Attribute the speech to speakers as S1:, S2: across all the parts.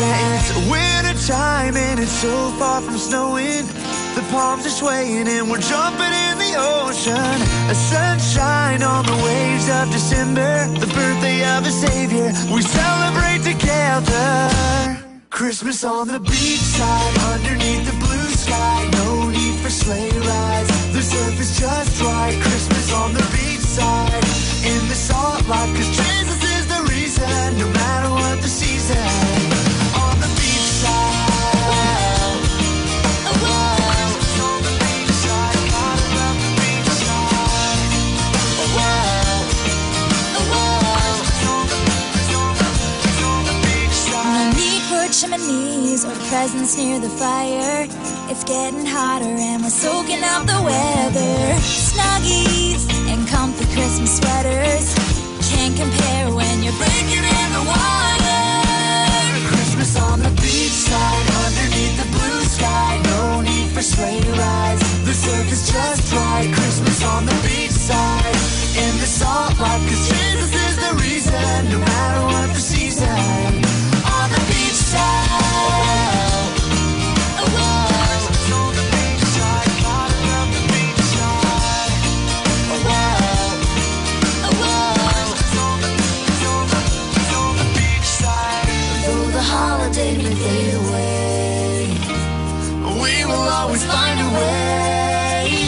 S1: Yeah, it's winter time and it's so far from snowing. The palms are swaying and we're jumping in the ocean. A sunshine on the waves of December, the birthday of a savior. We celebrate together. Christmas on the beachside, underneath the blue sky. No need for sleigh rides, the surf is just right. Christmas on the beachside, in the salt life, 'cause Jesus is the reason, no matter what the season. On the beachside, Christmas on the beachside, gotta love the beachside. On the beachside.
S2: No need for chimneys or presents near the fire. It's getting hotter and we're soaking up the weather. Snuggies and comfy Christmas sweaters can't compare when you're breaking in the water.
S1: Christmas on the beachside, underneath the blue sky. No need for sleigh rides, the surf is just right. Christmas on the beachside, in the salt life, 'cause Jesus is the reason, no matter what the season. On the beachside, Christmas on the beachside, gotta love the beachside. Christmas on the beachside.
S2: Though the holiday may fade away,
S1: We will always find a way.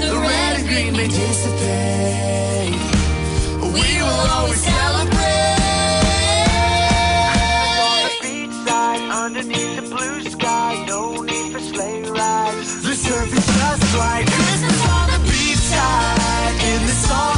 S2: the
S1: The red and green may dissipate. We will always celebrate. On the beachside, underneath the blue sky. No need for sleigh rides, the surf is just right. Christmas on the beachside, in the salt